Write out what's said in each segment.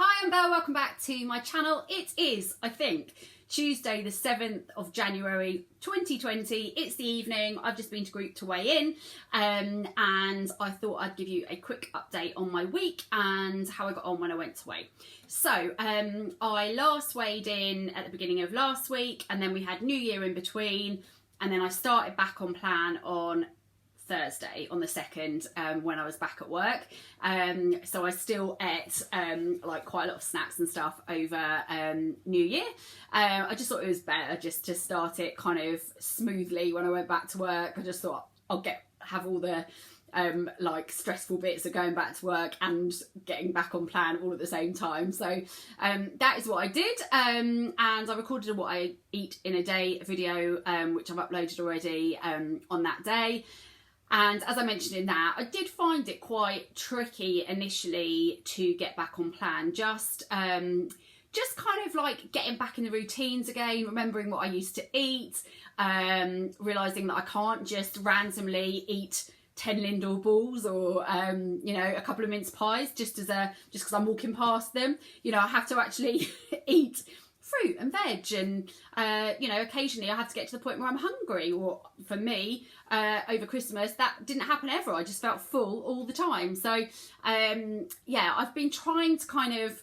Hi, I'm Belle, welcome back to my channel. It is, I think, Tuesday the 7th of January 2020. It's the evening. I've just been to group to weigh in and I thought I'd give you a quick update on my week and how I got on when I went to weigh. So I last weighed in at the beginning of last week and then we had New Year in between, and then I started back on plan on Thursday on the 2nd when I was back at work. So I still ate like quite a lot of snacks and stuff over New Year. I just thought it was better just to start it kind of smoothly when I went back to work. I just thought I'll have all the like stressful bits of going back to work and getting back on plan all at the same time. So that is what I did, and I recorded a what I eat in a day video which I've uploaded already on that day. And as I mentioned in that, I did find it quite tricky initially to get back on plan. Just kind of like getting back in the routines again, remembering what I used to eat, realising that I can't just randomly eat 10 Lindor balls or you know, a couple of mince pies just because I'm walking past them. You know, I have to actually eat fruit and veg, and you know, occasionally I had to get to the point where I'm hungry. Or for me, over Christmas, that didn't happen ever. I just felt full all the time. So yeah, I've been trying to kind of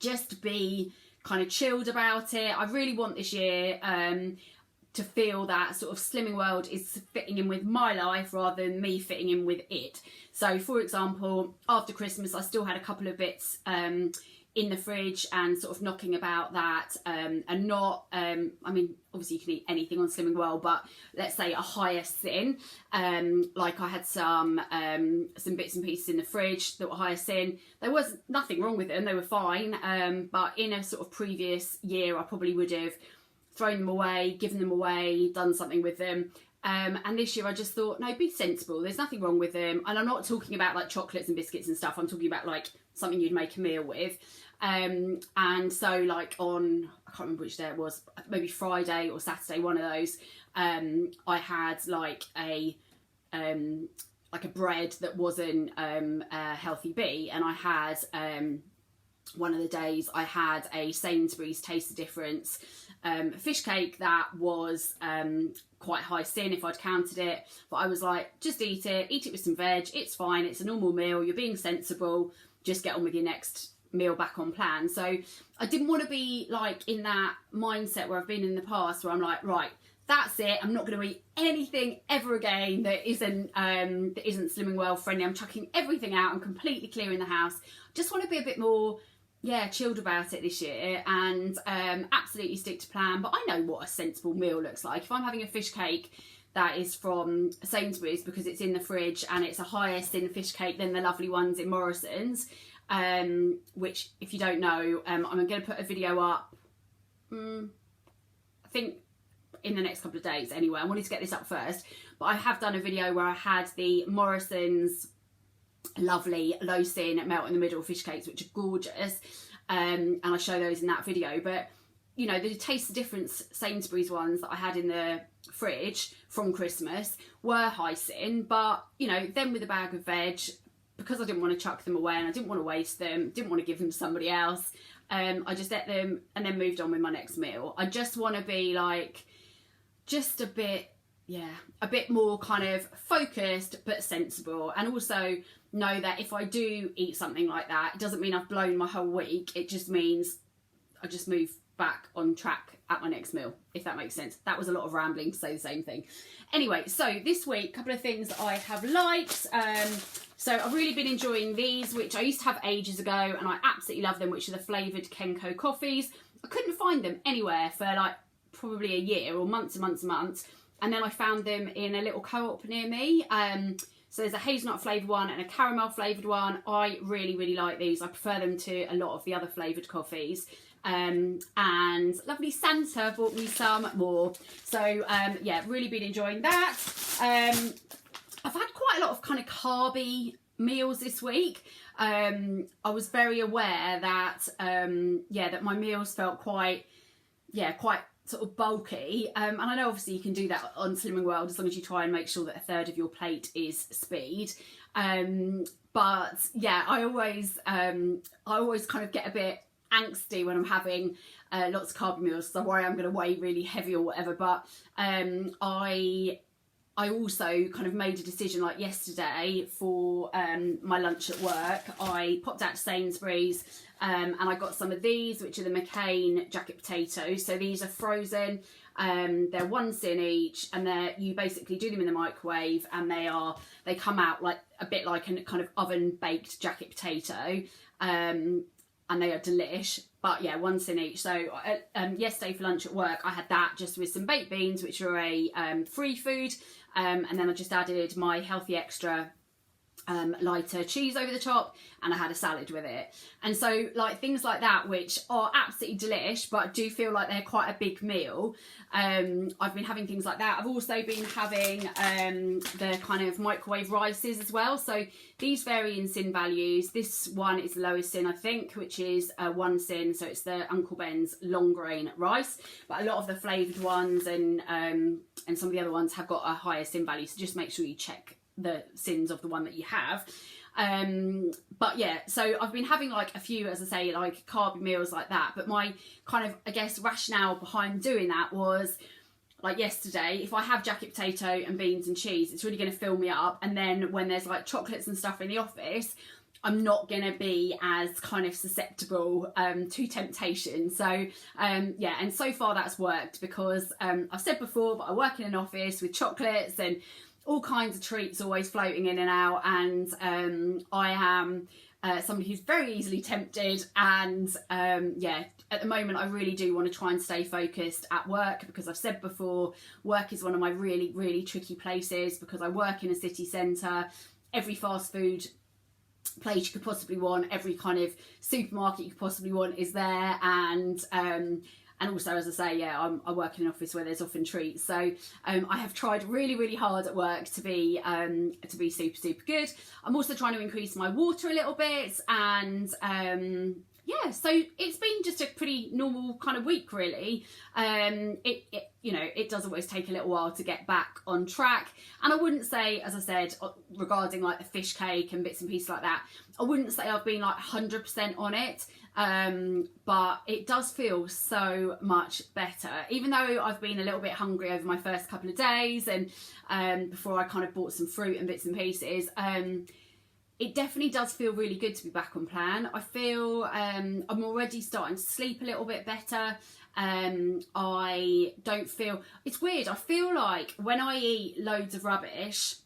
just be kind of chilled about it. I really want this year to feel that sort of slimming world is fitting in with my life rather than me fitting in with it. So for example, after Christmas I still had a couple of bits in the fridge and sort of knocking about that, and not I mean, obviously you can eat anything on Slimming World, but let's say a higher sin, like I had some bits and pieces in the fridge that were higher sin. There was nothing wrong with them, they were fine, but in a sort of previous year I probably would have thrown them away, given them away, done something with them. And this year I just thought, no, be sensible, there's nothing wrong with them. And I'm not talking about like chocolates and biscuits and stuff, I'm talking about like something you'd make a meal with. And so like on, I can't remember which day it was, maybe Friday or Saturday, one of those, I had like a bread that wasn't a healthy bee, and I had one of the days I had a Sainsbury's Taste the Difference fish cake that was quite high sin if I'd counted it, but I was like, just eat it with some veg, it's fine, it's a normal meal, you're being sensible, just get on with your next meal back on plan. So I didn't want to be like in that mindset where I've been in the past where I'm like, right, that's it, I'm not going to eat anything ever again that isn't Slimming World friendly, I'm chucking everything out, I'm completely clearing the house. Just want to be a bit more chilled about it this year and absolutely stick to plan. But I know what a sensible meal looks like. If I'm having a fish cake that is from Sainsbury's because it's in the fridge and it's a higher sin fish cake than the lovely ones in Morrison's, which if you don't know, I'm going to put a video up I think in the next couple of days anyway. I wanted to get this up first, but I have done a video where I had the Morrison's lovely low sin melt in the middle fish cakes, which are gorgeous, and I show those in that video. But you know, the Taste the Difference Sainsbury's ones that I had in the fridge from Christmas were high sin, but you know, then with a bag of veg, because I didn't want to chuck them away and I didn't want to waste them, didn't want to give them to somebody else, I just ate them and then moved on with my next meal. I just want to be like just a bit more kind of focused but sensible, and also know that if I do eat something like that, it doesn't mean I've blown my whole week, it just means I just move back on track at my next meal, if that makes sense. That was a lot of rambling to say the same thing. Anyway, so this week, a couple of things that I have liked. So I've really been enjoying these, which I used to have ages ago and I absolutely love them, which are the flavoured Kenko coffees. I couldn't find them anywhere for like probably a year or months and months and months, and then I found them in a little co-op near me. So there's a hazelnut flavoured one and a caramel flavoured one. I really, really like these. I prefer them to a lot of the other flavoured coffees. And lovely Santa bought me some more. So yeah, really been enjoying that. I've had quite a lot of kind of carby meals this week. I was very aware that that my meals felt quite sort of bulky, and I know obviously you can do that on Slimming World as long as you try and make sure that a third of your plate is speed, but yeah, I always kind of get a bit angsty when I'm having lots of carb meals, so I worry I'm going to weigh really heavy or whatever. But I also kind of made a decision, like yesterday for my lunch at work. I popped out to Sainsbury's and I got some of these, which are the McCain jacket potatoes. So these are frozen. They're 1 sin each, and you basically do them in the microwave, and they come out like a bit like a kind of oven baked jacket potato, and they are delish. But yeah, 1 sin each. So yesterday for lunch at work, I had that just with some baked beans, which are a free food, and then I just added my healthy extra lighter cheese over the top, and I had a salad with it. And so like things like that, which are absolutely delish but do feel like they're quite a big meal, I've been having things like that. I've also been having the kind of microwave rices as well. So these vary in sin values. This one is the lowest sin, I think, which is 1 sin, so it's the Uncle Ben's long grain rice, but a lot of the flavoured ones and some of the other ones have got a higher sin value, so just make sure you check the sins of the one that you have. But yeah, so I've been having like a few, as I say, like carb meals like that, but my kind of, I guess, rationale behind doing that was like yesterday, if I have jacket potato and beans and cheese, it's really going to fill me up, and then when there's like chocolates and stuff in the office, I'm not going to be as kind of susceptible to temptation. So yeah, and so far that's worked, because I've said before, but I work in an office with chocolates and all kinds of treats always floating in and out, and I am somebody who's very easily tempted, and yeah, at the moment I really do want to try and stay focused at work, because I've said before, work is one of my really, really tricky places, because I work in a city centre. Every fast food place you could possibly want, every kind of supermarket you could possibly want is there, and also, as I say, yeah, I work in an office where there's often treats. So I have tried really, really hard at work to be super, super good. I'm also trying to increase my water a little bit, and yeah, so it's been just a pretty normal kind of week, really. It you know, it does always take a little while to get back on track, and I wouldn't say, as I said, regarding like the fish cake and bits and pieces like that, I wouldn't say I've been like 100% on it. But it does feel so much better, even though I've been a little bit hungry over my first couple of days, and before I kind of bought some fruit and bits and pieces. It definitely does feel really good to be back on plan. I feel I'm already starting to sleep a little bit better. I don't feel, it's weird, I feel like when I eat loads of rubbish,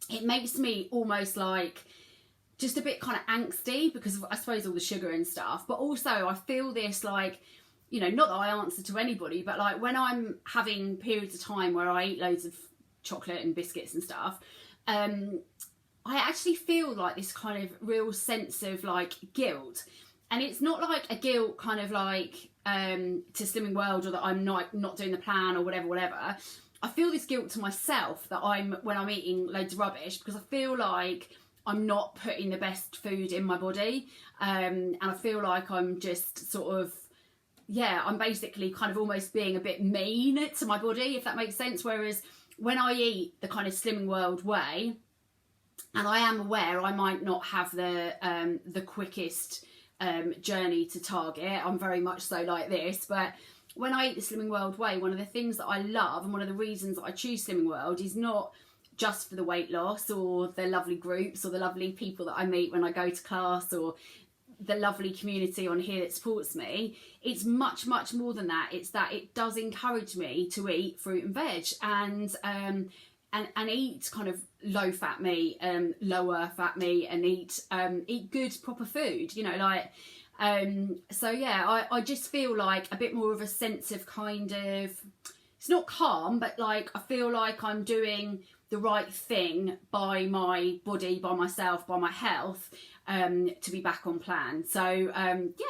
it makes me almost like just a bit kind of angsty, because of, I suppose, all the sugar and stuff. But also I feel this like, you know, not that I answer to anybody, but like when I'm having periods of time where I eat loads of chocolate and biscuits and stuff, I actually feel like this kind of real sense of like guilt. And it's not like a guilt kind of like to Slimming World, or that I'm not doing the plan or whatever. I feel this guilt to myself that when I'm eating loads of rubbish, because I feel like I'm not putting the best food in my body, and I feel like I'm just sort of, yeah, I'm basically kind of almost being a bit mean to my body, if that makes sense. Whereas when I eat the kind of Slimming World way, and I am aware I might not have the quickest journey to target, I'm very much so like this, but when I eat the Slimming World way, one of the things that I love, and one of the reasons that I choose Slimming World, is not just for the weight loss or the lovely groups or the lovely people that I meet when I go to class or the lovely community on here that supports me. It's much, much more than that. It's that it does encourage me to eat fruit and veg, and eat kind of low fat meat, lower fat meat, and eat good proper food, you know, like, so yeah, I just feel like a bit more of a sense of kind of, it's not calm, but like I feel like I'm doing the right thing by my body, by myself, by my health, to be back on plan. So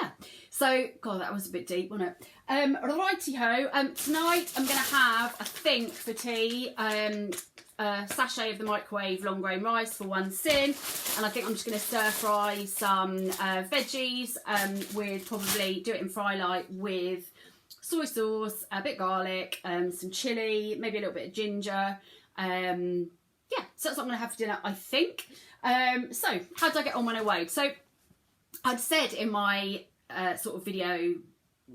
yeah, so God, that was a bit deep, wasn't it? Righty-ho, tonight I'm gonna have, I think, for tea, a sachet of the microwave long grain rice for 1 sin, and I think I'm just going to stir fry some veggies with, probably do it in fry light with soy sauce, a bit of garlic, some chilli, maybe a little bit of ginger, yeah, so that's what I'm going to have for dinner, I think. So how did I get on when I weighed? So I'd said in my sort of video,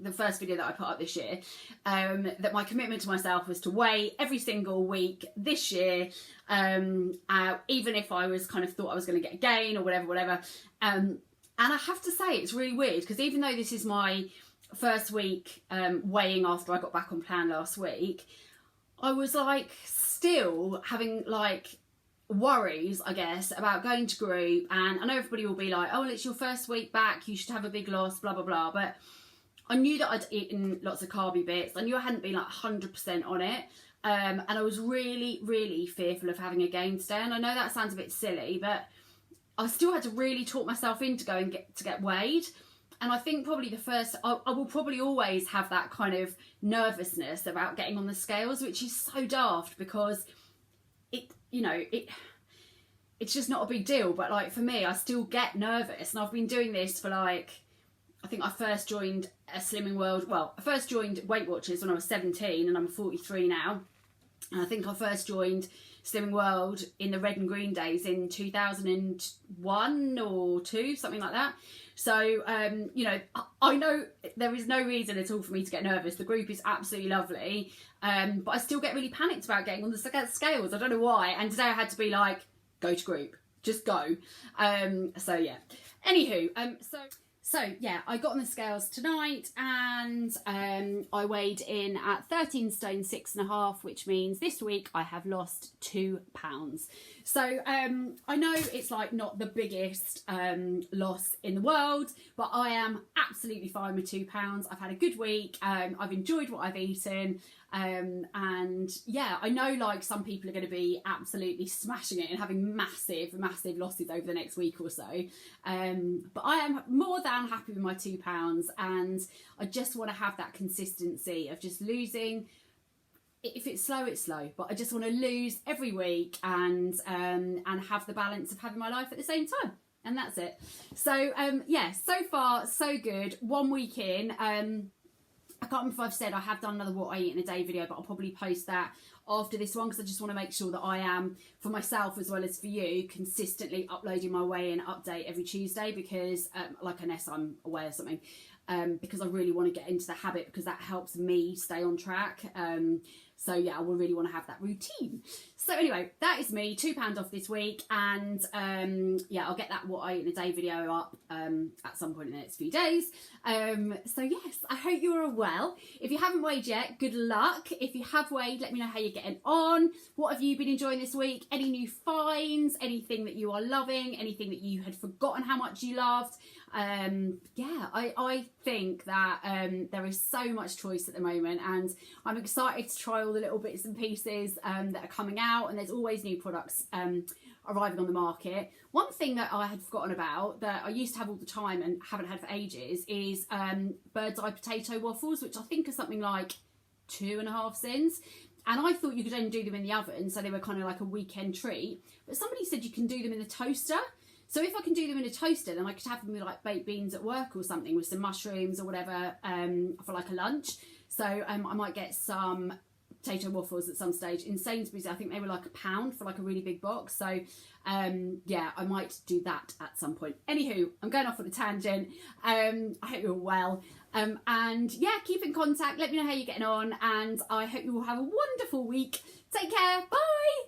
the first video that I put up this year, that my commitment to myself was to weigh every single week this year, even if I was kind of thought I was going to get a gain or whatever. And I have to say, it's really weird, because even though this is my first week weighing after I got back on plan last week, I was like still having like worries, I guess, about going to group. And I know everybody will be like, oh, well, it's your first week back, you should have a big loss, blah blah blah, but I knew that I'd eaten lots of carby bits. I knew I hadn't been like 100% on it, and I was really fearful of having a gain today. And I know that sounds a bit silly, but I still had to really talk myself into going to get weighed. And I think probably the first, I will probably always have that kind of nervousness about getting on the scales, which is so daft, because it's just not a big deal. But like for me, I still get nervous, and I've been doing this for like, I think I first joined a Slimming World, well, I first joined Weight Watchers when I was 17, and I'm 43 now. And I think I first joined Slimming World in the red and green days in 2001 or 2, something like that. So, I know there is no reason at all for me to get nervous. The group is absolutely lovely. But I still get really panicked about getting on the scales. I don't know why. And today I had to be like, go to group, just go. So yeah. Anywho, So yeah, I got on the scales tonight, and I weighed in at 13 stone 6.5, which means this week I have lost 2 pounds. So I know it's like not the biggest loss in the world, but I am absolutely fine with 2 pounds. I've had a good week. I've enjoyed what I've eaten. And yeah, I know like some people are going to be absolutely smashing it and having massive losses over the next week or so. But I am more than happy with my 2 pounds, and I just want to have that consistency of just losing. If it's slow, it's slow, but I just want to lose every week and have the balance of having my life at the same time. And that's it. So yeah, so far so good. 1 week in. I can't remember if I've said I have done another what I eat in a day video, but I'll probably post that after this one, because I just want to make sure that I am, for myself as well as for you, consistently uploading my weigh-in update every Tuesday, because like unless I'm away or something, because I really want to get into the habit, because that helps me stay on track. So yeah, I will really want to have that routine. So anyway, that is me, £2 off this week, and yeah, I'll get that what I eat in a day video up at some point in the next few days. So yes, I hope you're well. If you haven't weighed yet, good luck. If you have weighed, let me know how you're getting on. What have you been enjoying this week? Any new finds? Anything that you are loving? Anything that you had forgotten how much you loved? Yeah, I think that there is so much choice at the moment, and I'm excited to try all the little bits and pieces that are coming out, and there's always new products arriving on the market. One thing that I had forgotten about, that I used to have all the time and haven't had for ages, is bird's eye potato waffles, which I think are something like 2.5 cents. And I thought you could only do them in the oven, so they were kind of like a weekend treat. But somebody said you can do them in the toaster. So if I can do them in a toaster, then I could have them with like baked beans at work or something, with some mushrooms or whatever, for like a lunch. So I might get some potato waffles at some stage. In Sainsbury's, I think they were like £1 for like a really big box. So yeah, I might do that at some point. Anywho, I'm going off on a tangent. I hope you're well. And yeah, keep in contact. Let me know how you're getting on. And I hope you will have a wonderful week. Take care. Bye.